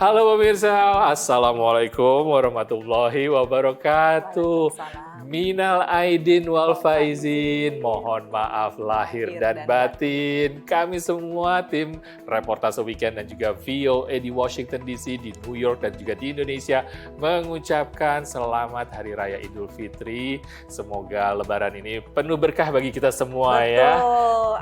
Halo pemirsa, Assalamualaikum warahmatullahi wabarakatuh. Minal aidin wal faizin, mohon maaf lahir dan batin. Kami semua tim Reportase Weekend dan juga VOA di Washington DC, di New York dan juga di Indonesia mengucapkan selamat Hari Raya Idul Fitri. Semoga Lebaran ini penuh berkah bagi kita semua. Betul, ya.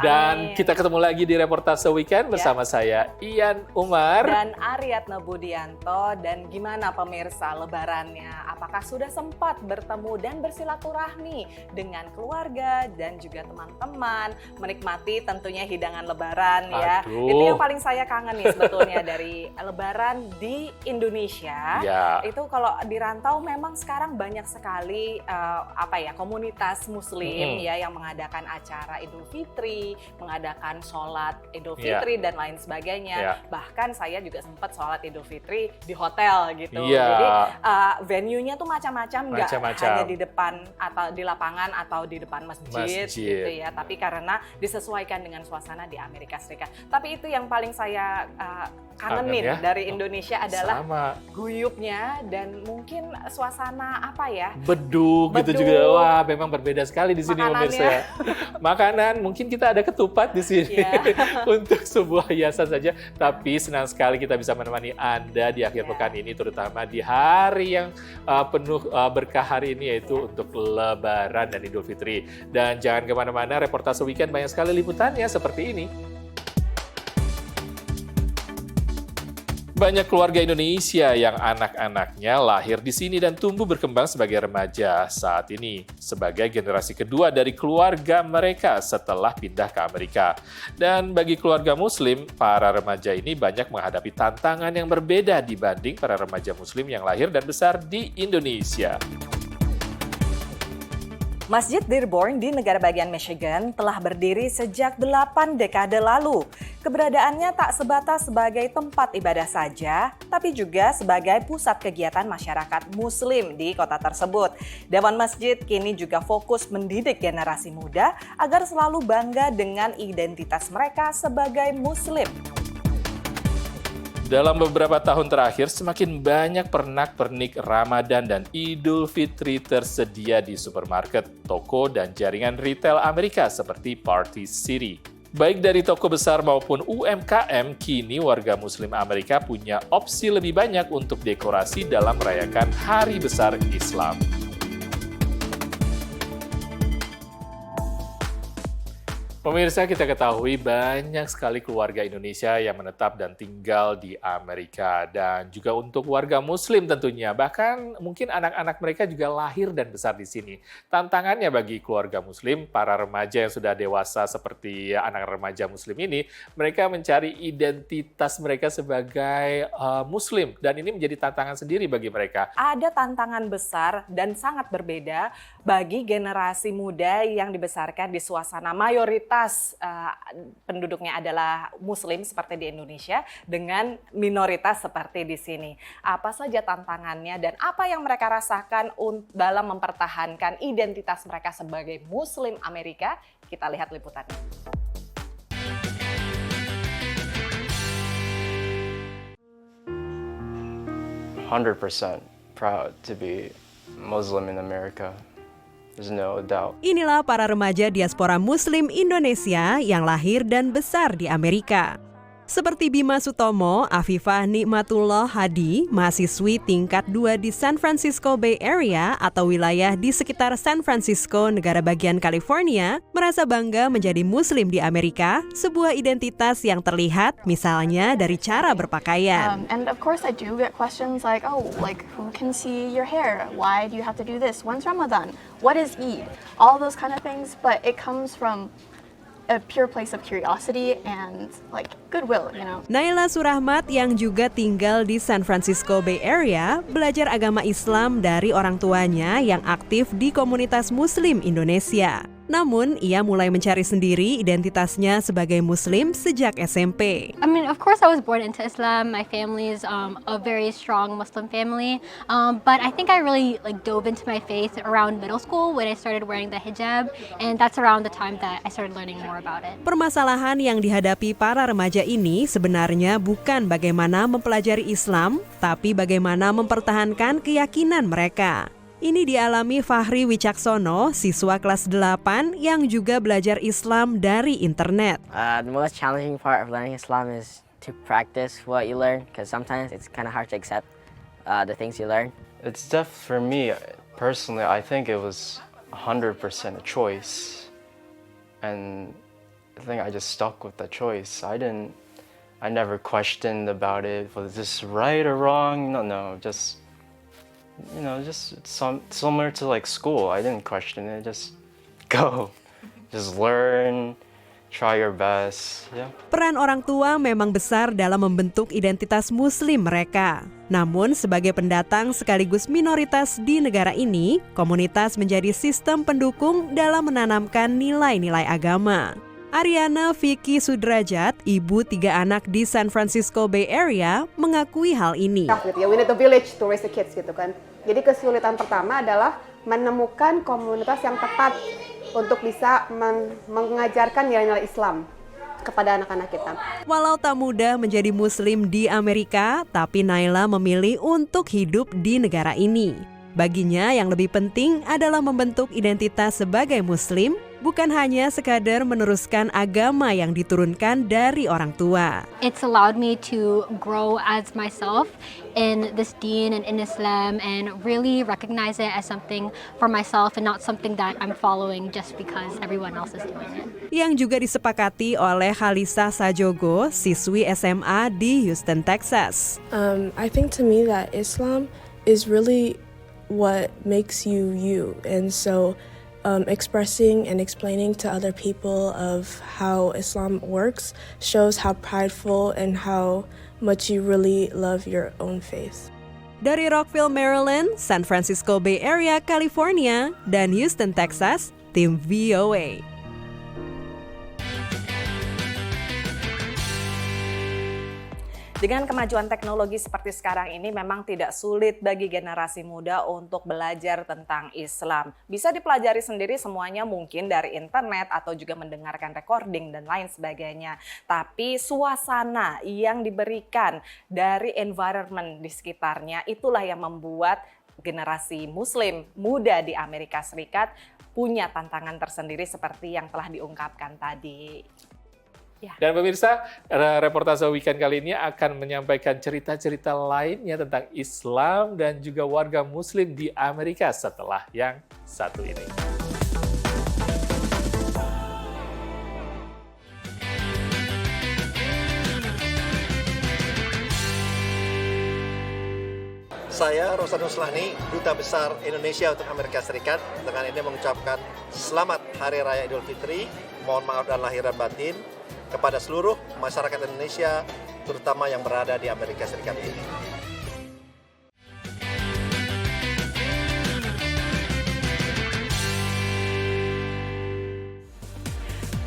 Dan amin. kita ketemu lagi di Reportase Weekend bersama saya Ian Umar dan Aryatna Budianto. Dan gimana pemirsa Lebarannya? Apakah sudah sempat bertemu dan bersilaturahmi dengan keluarga dan juga teman-teman, menikmati tentunya hidangan Lebaran ya. Aduh. Itu yang paling saya kangen nih sebetulnya dari Lebaran di Indonesia. Ya. Itu kalau di rantau memang sekarang banyak sekali komunitas Muslim ya yang mengadakan acara Idul Fitri, mengadakan sholat Idul Fitri dan lain sebagainya. Bahkan saya juga sempat sholat Idul Fitri di hotel gitu. Jadi venue-nya tuh macam-macam, nggak hanya di depan atau di lapangan atau di depan masjid gitu ya. Tapi karena disesuaikan dengan suasana di Amerika Serikat. Tapi itu yang paling saya kangenin dari Indonesia adalah guyupnya dan mungkin suasana beduk gitu juga. Wah, memang berbeda sekali di sini pemirsa. Makanan mungkin kita ada ketupat di sini untuk sebuah hiasan saja. Tapi senang sekali kita bisa menemani Anda di akhir pekan ini, terutama di hari yang penuh berkah hari ini, yaitu untuk Lebaran dan Idul Fitri. Dan jangan kemana-mana, Reportase Weekend banyak sekali liputannya seperti ini. Banyak keluarga Indonesia yang anak-anaknya lahir di sini dan tumbuh berkembang sebagai remaja saat ini, sebagai generasi kedua dari keluarga mereka setelah pindah ke Amerika. Dan bagi keluarga Muslim, para remaja ini banyak menghadapi tantangan yang berbeda dibanding para remaja Muslim yang lahir dan besar di Indonesia. Masjid Dearborn di negara bagian Michigan telah berdiri sejak 8 dekade lalu. Keberadaannya tak sebatas sebagai tempat ibadah saja, tapi juga sebagai pusat kegiatan masyarakat Muslim di kota tersebut. Dewan Masjid kini juga fokus mendidik generasi muda agar selalu bangga dengan identitas mereka sebagai Muslim. Dalam beberapa tahun terakhir, semakin banyak pernak-pernik Ramadan dan Idul Fitri tersedia di supermarket, toko, dan jaringan retail Amerika seperti Party City. Baik dari toko besar maupun UMKM, kini warga Muslim Amerika punya opsi lebih banyak untuk dekorasi dalam merayakan Hari Besar Islam. Pemirsa, kita ketahui banyak sekali keluarga Indonesia yang menetap dan tinggal di Amerika. Dan juga untuk warga Muslim tentunya, bahkan mungkin anak-anak mereka juga lahir dan besar di sini. Tantangannya bagi keluarga Muslim, para remaja yang sudah dewasa seperti anak remaja Muslim ini, mereka mencari identitas mereka sebagai Muslim. Dan ini menjadi tantangan sendiri bagi mereka. Ada tantangan besar dan sangat berbeda bagi generasi muda yang dibesarkan di suasana mayoritas penduduknya adalah Muslim seperti di Indonesia dengan minoritas seperti di sini. Apa saja tantangannya dan apa yang mereka rasakan dalam mempertahankan identitas mereka sebagai Muslim Amerika? Kita lihat liputannya. "100% proud to be Muslim in America. There's no doubt." Inilah para remaja diaspora Muslim Indonesia yang lahir dan besar di Amerika. Seperti Bima Sutomo, Afifah Nikmatullah Hadi, mahasiswi tingkat 2 di San Francisco Bay Area atau wilayah di sekitar San Francisco, negara bagian California, merasa bangga menjadi Muslim di Amerika, sebuah identitas yang terlihat misalnya dari cara berpakaian. And of course I do get questions like, who can see your hair? Why do you have to do this? When's Ramadan? What is Eid? All those kind of things, but it comes from a pure place of curiosity and goodwill, you know. Naila Surahmat yang juga tinggal di San Francisco Bay Area belajar agama Islam dari orang tuanya yang aktif di komunitas Muslim Indonesia. Namun, ia mulai mencari sendiri identitasnya sebagai Muslim sejak SMP. I mean, of course, I was born into Islam. My family is a very strong Muslim family. But I think I really dove into my faith around middle school when I started wearing the hijab, and that's around the time that I started learning more about it. Permasalahan yang dihadapi para remaja ini sebenarnya bukan bagaimana mempelajari Islam, tapi bagaimana mempertahankan keyakinan mereka. Ini dialami Fahri Wicaksono, siswa kelas 8 yang juga belajar Islam dari internet. The most challenging part of learning Islam is to practice what you learn, because sometimes it's kind of hard to accept the things you learn. It's for me personally, I think it was 100% a choice, and I think I just stuck with the choice. I never questioned about it. Was this right or wrong? No, just similar to school. I didn't question it. Just go, just learn, try your best. Yeah. Peran orang tua memang besar dalam membentuk identitas Muslim mereka. Namun, sebagai pendatang sekaligus minoritas di negara ini, komunitas menjadi sistem pendukung dalam menanamkan nilai-nilai agama. Ariana Vicky Sudrajat, ibu 3 anak di San Francisco Bay Area, mengakui hal ini. We need a village to raise the kids gitu kan. Jadi kesulitan pertama adalah menemukan komunitas yang tepat untuk bisa mengajarkan nilai-nilai Islam kepada anak-anak kita. Walau tak mudah menjadi Muslim di Amerika, tapi Naila memilih untuk hidup di negara ini. Baginya yang lebih penting adalah membentuk identitas sebagai Muslim, bukan hanya sekadar meneruskan agama yang diturunkan dari orang tua. It's allowed me to grow as myself in this deen and in Islam and really recognize it as something for myself and not something that I'm following just because everyone else is doing it. Yang juga disepakati oleh Halisa Sajogo, siswi SMA di Houston, Texas. I think to me that Islam is really what makes you you, and so expressing and explaining to other people of how Islam works shows how prideful and how much you really love your own faith. Dari Rockville, Maryland, San Francisco Bay Area, California, dan Houston, Texas, tim VOA. Dengan kemajuan teknologi seperti sekarang ini memang tidak sulit bagi generasi muda untuk belajar tentang Islam. Bisa dipelajari sendiri semuanya mungkin dari internet atau juga mendengarkan recording dan lain sebagainya. Tapi suasana yang diberikan dari environment di sekitarnya itulah yang membuat generasi Muslim muda di Amerika Serikat punya tantangan tersendiri seperti yang telah diungkapkan tadi. Ya. Dan pemirsa, reportase weekend kali ini akan menyampaikan cerita-cerita lainnya tentang Islam dan juga warga Muslim di Amerika setelah yang satu ini. Saya Rosan Ruslani, Duta Besar Indonesia untuk Amerika Serikat. Dengan ini mengucapkan selamat Hari Raya Idul Fitri, mohon maaf dan lahir dan batin kepada seluruh masyarakat Indonesia, terutama yang berada di Amerika Serikat ini.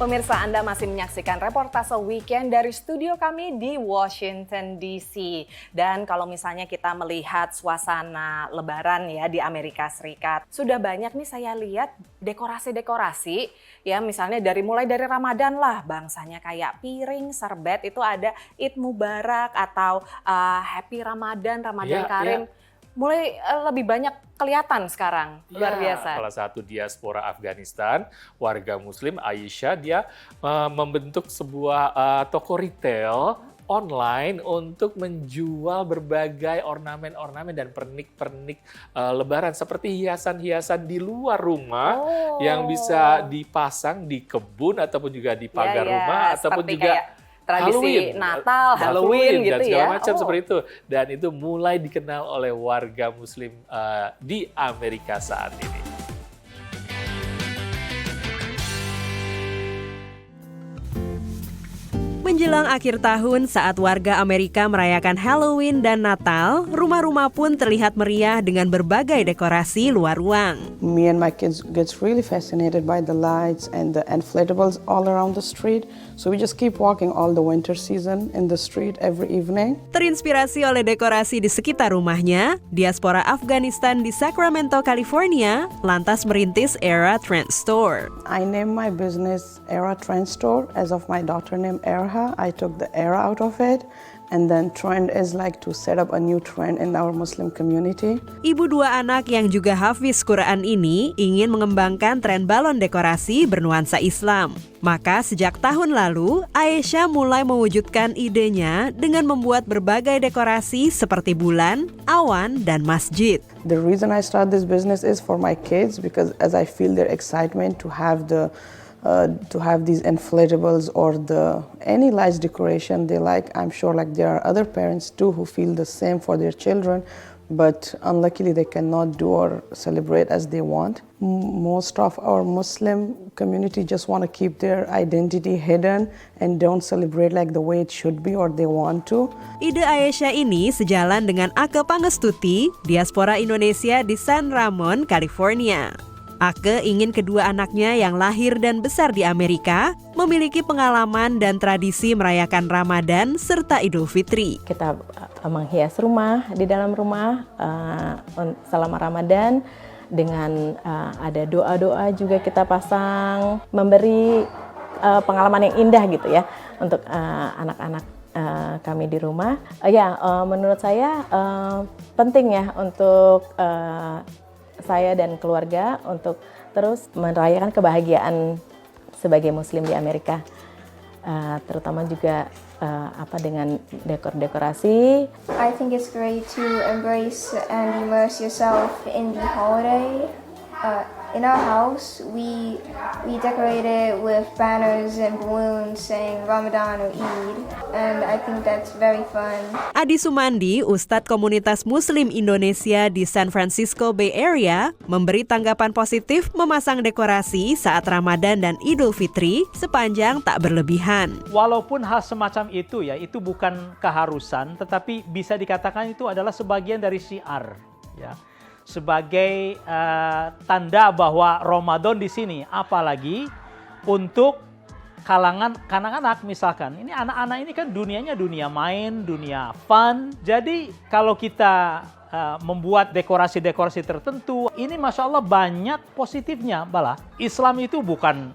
Pemirsa, Anda masih menyaksikan reportase weekend dari studio kami di Washington DC. Dan kalau misalnya kita melihat suasana Lebaran ya di Amerika Serikat, sudah banyak nih saya lihat dekorasi-dekorasi ya, misalnya mulai dari Ramadan lah, bangsanya kayak piring, serbet, itu ada Eid Mubarak atau Happy Ramadan, Ramadan Karim. Mulai lebih banyak kelihatan sekarang, luar biasa. Salah satu diaspora Afghanistan, warga Muslim Aisyah, dia membentuk sebuah toko retail online untuk menjual berbagai ornamen-ornamen dan pernik-pernik Lebaran seperti hiasan-hiasan di luar rumah yang bisa dipasang di kebun ataupun juga di pagar rumah ataupun juga tradisi Natal, Halloween gitu dan segala ya. macam seperti itu. Dan itu mulai dikenal oleh warga Muslim di Amerika saat ini. Menjelang akhir tahun saat warga Amerika merayakan Halloween dan Natal, rumah-rumah pun terlihat meriah dengan berbagai dekorasi luar ruang. Me and my kids gets really fascinated by the lights and the inflatables all around the street. So we just keep walking all the winter season in the street every evening. Terinspirasi oleh dekorasi di sekitar rumahnya, diaspora Afghanistan di Sacramento, California, lantas merintis Era Trend Store. I named my business Era Trend Store as of my daughter named Erha. I took the era out of it, and then trend is like to set up a new trend in our Muslim community. Ibu dua anak yang juga hafiz Quran ini ingin mengembangkan tren balon dekorasi bernuansa Islam. Maka sejak tahun lalu, Aisyah mulai mewujudkan idenya dengan membuat berbagai dekorasi seperti bulan, awan, dan masjid. The reason I started this business is for my kids, because as I feel their excitement to have these inflatables or any lights decoration they like. I'm sure like there are other parents too who feel the same for their children, but unluckily they cannot do or celebrate as they want. Most of our Muslim community just want to keep their identity hidden and don't celebrate like the way it should be or they want to. Ide Aisyah ini sejalan dengan Ake Pangestuti, diaspora Indonesia di San Ramon, California. Ake ingin kedua anaknya yang lahir dan besar di Amerika memiliki pengalaman dan tradisi merayakan Ramadan serta Idul Fitri. Kita menghias rumah di dalam rumah selama Ramadan dengan ada doa-doa juga kita pasang, memberi pengalaman yang indah gitu ya untuk anak-anak kami di rumah. Menurut saya penting ya untuk saya dan keluarga untuk terus merayakan kebahagiaan sebagai Muslim di Amerika, terutama juga dengan dekor-dekorasi. I think it's great to embrace and immerse yourself in the holiday. In our house, we decorate it with banners and balloons saying Ramadan or Eid, and I think that's very fun. Adi Sumandi, Ustadz Komunitas Muslim Indonesia di San Francisco Bay Area, memberi tanggapan positif memasang dekorasi saat Ramadan dan Idul Fitri sepanjang tak berlebihan. Walaupun hal semacam itu ya, itu bukan keharusan, tetapi bisa dikatakan itu adalah sebagian dari syiar, ya. Sebagai tanda bahwa Ramadan di sini, apalagi untuk kalangan anak-anak misalkan. Ini anak-anak ini kan dunianya dunia main, dunia fun. Jadi kalau kita membuat dekorasi-dekorasi tertentu, ini Masya Allah banyak positifnya. Bala, Islam itu bukan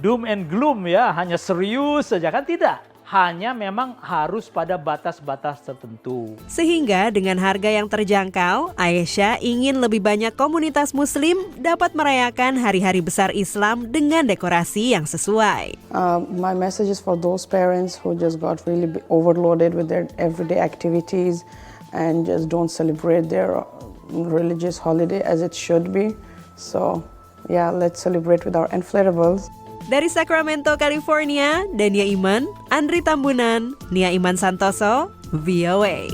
doom and gloom ya, hanya serius saja kan, tidak. Hanya memang harus pada batas-batas tertentu. Sehingga dengan harga yang terjangkau, Aisyah ingin lebih banyak komunitas Muslim dapat merayakan hari-hari besar Islam dengan dekorasi yang sesuai. My message is for those parents who just got really overloaded with their everyday activities and just don't celebrate their religious holiday as it should be. So, yeah, let's celebrate with our inflatables. Dari Sacramento, California, Dania Iman, Andri Tambunan, Nia Iman Santoso, VOA.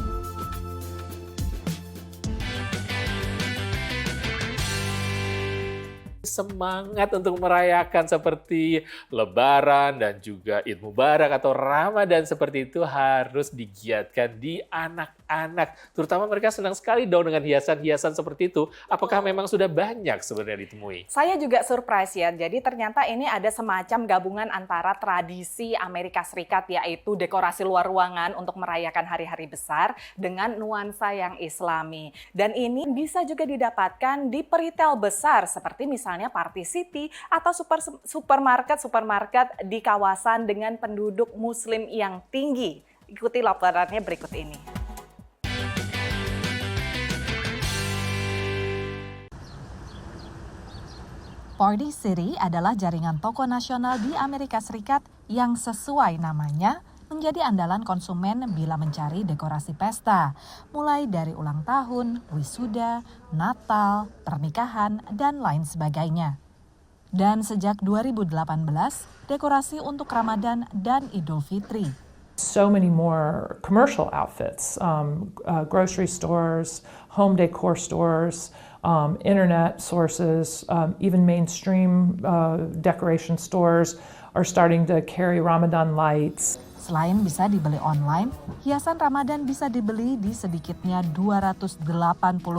Semangat untuk merayakan seperti Lebaran dan juga Id Mubarak atau Ramadan seperti itu harus digiatkan di anak-anak. Terutama mereka senang sekali dong dengan hiasan-hiasan seperti itu. Apakah memang sudah banyak sebenarnya ditemui? Saya juga surprise ya. Jadi ternyata ini ada semacam gabungan antara tradisi Amerika Serikat yaitu dekorasi luar ruangan untuk merayakan hari-hari besar dengan nuansa yang Islami. Dan ini bisa juga didapatkan di peritel besar seperti misalnya Party City atau supermarket di kawasan dengan penduduk Muslim yang tinggi. Ikuti laporannya berikut ini. Party City adalah jaringan toko nasional di Amerika Serikat yang sesuai namanya menjadi andalan konsumen bila mencari dekorasi pesta, mulai dari ulang tahun, wisuda, Natal, pernikahan, dan lain sebagainya. Dan sejak 2018, dekorasi untuk Ramadan dan Idul Fitri. So many more commercial outfits, grocery stores, home decor stores, internet sources, even mainstream decoration stores are starting to carry Ramadan lights. Selain bisa dibeli online, hiasan Ramadan bisa dibeli di sedikitnya 280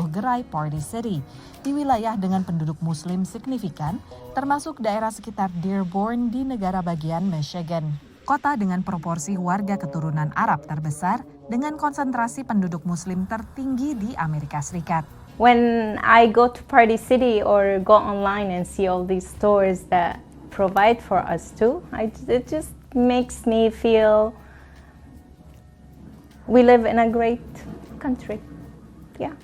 gerai Party City di wilayah dengan penduduk muslim signifikan, termasuk daerah sekitar Dearborn di negara bagian Michigan. Kota dengan proporsi warga keturunan Arab terbesar dengan konsentrasi penduduk muslim tertinggi di Amerika Serikat. When I go to Party City or go online and see all these stores that provide for us too, it just makes me feel we live in a great country. Yeah.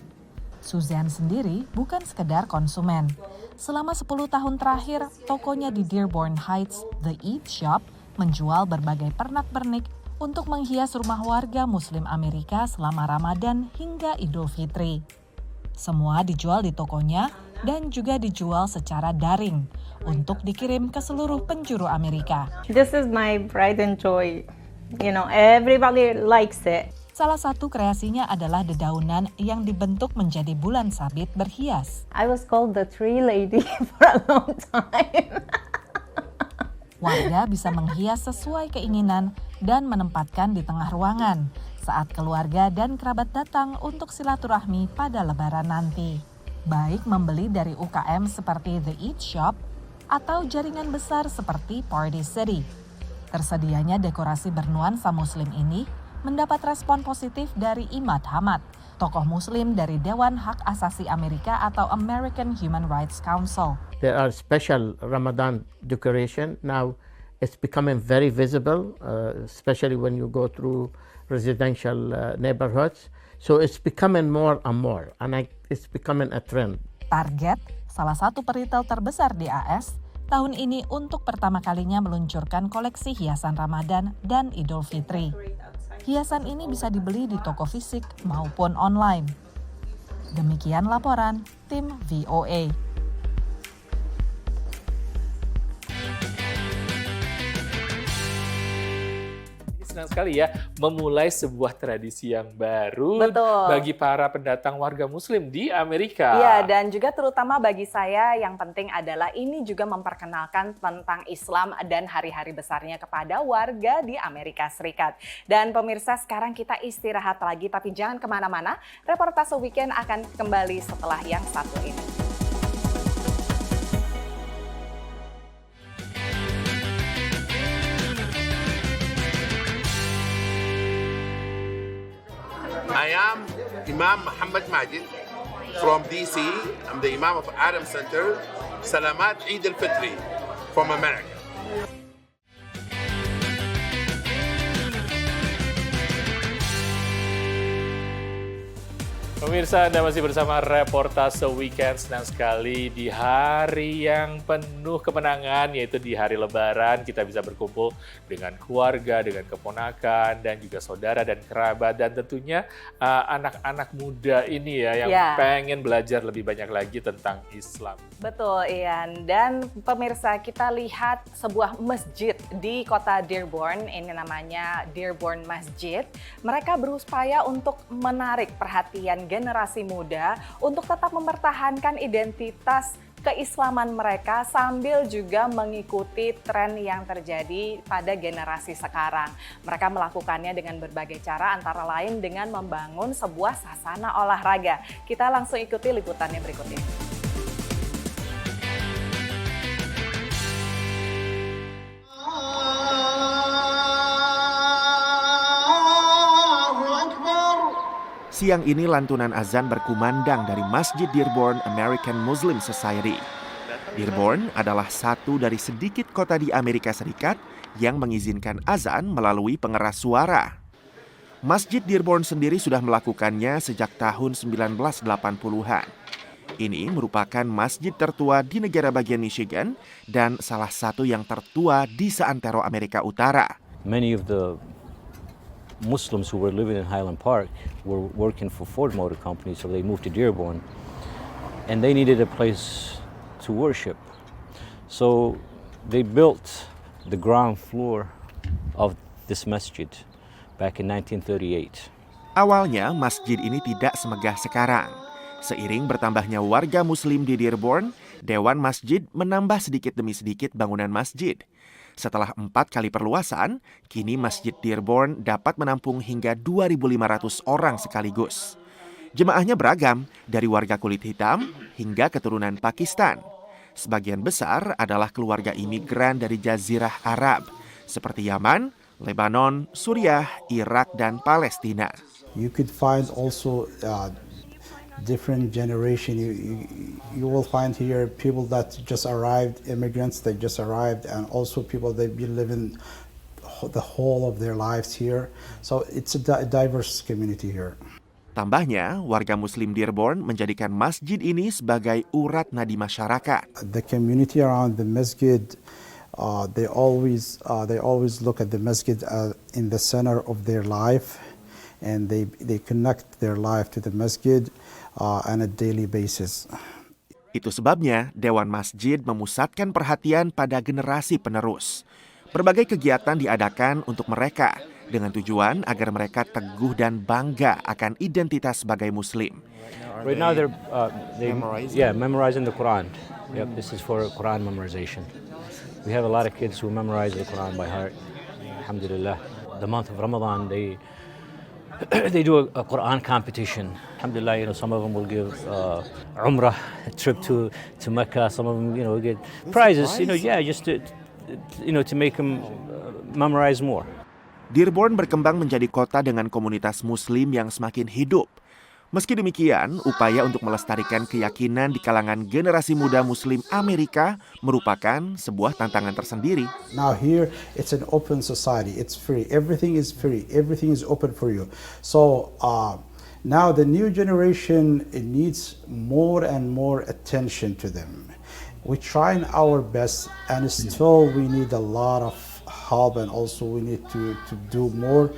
Suzanne sendiri bukan sekedar konsumen. Selama 10 tahun terakhir, tokonya di Dearborn Heights, The Eat Shop, menjual berbagai pernak-pernik untuk menghias rumah warga Muslim Amerika selama Ramadan hingga Idul Fitri. Semua dijual di tokonya dan juga dijual secara daring untuk dikirim ke seluruh penjuru Amerika. This is my pride and joy. You know, everybody likes it. Salah satu kreasinya adalah dedaunan yang dibentuk menjadi bulan sabit berhias. I was called the tree lady for a long time. Warga bisa menghias sesuai keinginan dan menempatkan di tengah ruangan saat keluarga dan kerabat datang untuk silaturahmi pada Lebaran nanti. Baik membeli dari UKM seperti The Eat Shop atau jaringan besar seperti Party City. Tersedianya dekorasi bernuansa muslim ini mendapat respon positif dari Imad Hamad, tokoh muslim dari Dewan Hak Asasi Amerika atau American Human Rights Council. There are special Ramadan decoration. Now it's becoming very visible, especially when you go through residential neighborhoods. So it's becoming more and more, and it's becoming a trend. Target, salah satu peritel terbesar di AS, tahun ini untuk pertama kalinya meluncurkan koleksi hiasan Ramadan dan Idul Fitri. Hiasan ini bisa dibeli di toko fisik maupun online. Demikian laporan tim VOA. Senang sekali ya memulai sebuah tradisi yang baru. Betul. Bagi para pendatang warga muslim di Amerika. Iya, dan juga terutama bagi saya yang penting adalah ini juga memperkenalkan tentang Islam dan hari-hari besarnya kepada warga di Amerika Serikat. Dan pemirsa, sekarang kita istirahat lagi, tapi jangan kemana-mana. Reportase Weekend akan kembali setelah yang satu ini. I am Imam Muhammad Majid from DC. I'm the Imam of Adam Center. Salamat Eid al-Fitri from America. Pemirsa, Anda masih bersama Reportase Weekend. Senang sekali di hari yang penuh kemenangan, yaitu di hari Lebaran. Kita bisa berkumpul dengan keluarga, dengan keponakan, dan juga saudara dan kerabat. Dan tentunya anak-anak muda ini ya yang pengen belajar lebih banyak lagi tentang Islam. Betul, Ian. Dan pemirsa, kita lihat sebuah masjid di kota Dearborn. Ini namanya Dearborn Masjid. Mereka berupaya untuk menarik perhatian generasi muda untuk tetap mempertahankan identitas keislaman mereka sambil juga mengikuti tren yang terjadi pada generasi sekarang. Mereka melakukannya dengan berbagai cara, antara lain dengan membangun sebuah sasana olahraga. Kita langsung ikuti liputannya berikutnya. Siang ini lantunan azan berkumandang dari Masjid Dearborn American Muslim Society. Dearborn adalah satu dari sedikit kota di Amerika Serikat yang mengizinkan azan melalui pengeras suara. Masjid Dearborn sendiri sudah melakukannya sejak tahun 1980-an. Ini merupakan masjid tertua di negara bagian Michigan dan salah satu yang tertua di seantero Amerika Utara. Many of the Muslims who were living in Highland Park were working for Ford Motor Company, so they moved to Dearborn, and they needed a place to worship. So they built the ground floor of this masjid back in 1938. Awalnya masjid ini tidak semegah sekarang. Seiring bertambahnya warga Muslim di Dearborn, Dewan Masjid menambah sedikit demi sedikit bangunan masjid. Setelah 4 kali perluasan, kini Masjid Dearborn dapat menampung hingga 2.500 orang sekaligus. Jemaahnya beragam, dari warga kulit hitam hingga keturunan Pakistan. Sebagian besar adalah keluarga imigran dari Jazirah Arab, seperti Yaman, Lebanon, Suriah, Irak, dan Palestina. You could find also different generation. You will find here people that just arrived, immigrants that just arrived, and also people that been living the whole of their lives here. So it's a diverse community here. Tambahnya, warga Muslim Dearborn menjadikan masjid ini sebagai urat nadi masyarakat. The community around the masjid, they always look at the masjid in the center of their life, and they connect their life to the masjid on a daily basis. Itu sebabnya Dewan Masjid memusatkan perhatian pada generasi penerus. Berbagai kegiatan diadakan untuk mereka dengan tujuan agar mereka teguh dan bangga akan identitas sebagai Muslim. Right now they're memorizing the Quran. Yep, this is for Quran memorization. We have a lot of kids who memorize the Quran by heart. Alhamdulillah. The month of Ramadan, they do a Quran competition. Alhamdulillah, some of them will give Umrah, a trip to Mecca. Some of them, get prizes. Just to make them memorize more. Dearborn berkembang menjadi kota dengan komunitas Muslim yang semakin hidup. Meski demikian, upaya untuk melestarikan keyakinan di kalangan generasi muda Muslim Amerika merupakan sebuah tantangan tersendiri. Now here, it's an open society. It's free. Everything is free. Everything is open for you. So now the new generation, it needs more and more attention to them. We're trying our best, and still we need a lot of help, and also we need to do more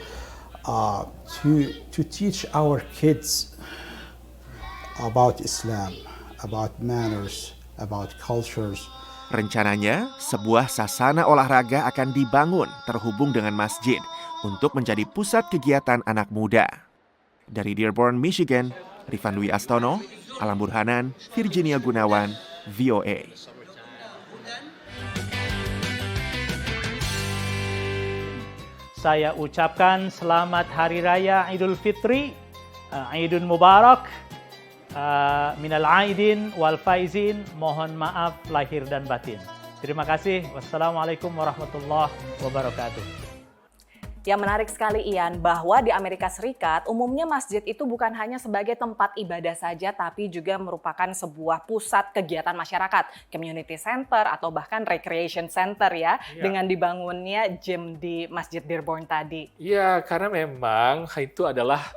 to teach our kids about Islam, about manners, about cultures. Rencananya, sebuah sasana olahraga akan dibangun terhubung dengan masjid untuk menjadi pusat kegiatan anak muda. Dari Dearborn, Michigan, Rifan Dwi Astono, Alam Burhanan, Virginia Gunawan, VOA. Saya ucapkan selamat Hari Raya Idul Fitri, Idul Mubarak, minal aidin wal faizin, mohon maaf lahir dan batin. Terima kasih. Wassalamualaikum warahmatullahi wabarakatuh. Yang menarik sekali Ian, bahwa di Amerika Serikat umumnya masjid itu bukan hanya sebagai tempat ibadah saja, tapi juga merupakan sebuah pusat kegiatan masyarakat, community center atau bahkan recreation center ya, dengan dibangunnya gym di Masjid Dearborn tadi. Ya, karena memang itu adalah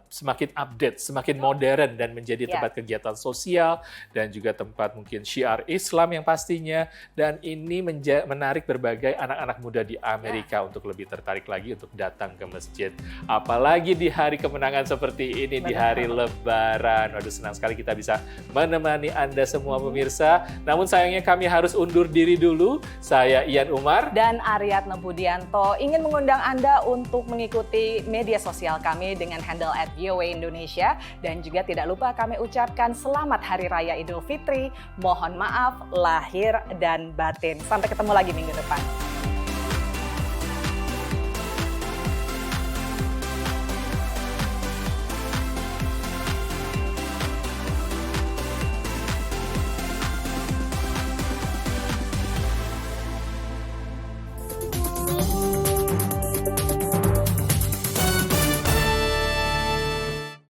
semakin update, semakin modern dan menjadi tempat kegiatan sosial dan juga tempat mungkin syiar Islam yang pastinya, dan ini menarik berbagai anak-anak muda di Amerika untuk lebih tertarik lagi untuk datang ke masjid. Apalagi di hari kemenangan seperti ini, di hari Lebaran. Waduh, senang sekali kita bisa menemani Anda semua pemirsa. Namun sayangnya kami harus undur diri dulu. Saya Ian Umar dan Aryatna Budianto ingin mengundang Anda untuk mengikuti media sosial kami dengan handle @voaindonesia, dan juga tidak lupa kami ucapkan selamat Hari Raya Idul Fitri. Mohon maaf lahir dan batin. Sampai ketemu lagi minggu depan.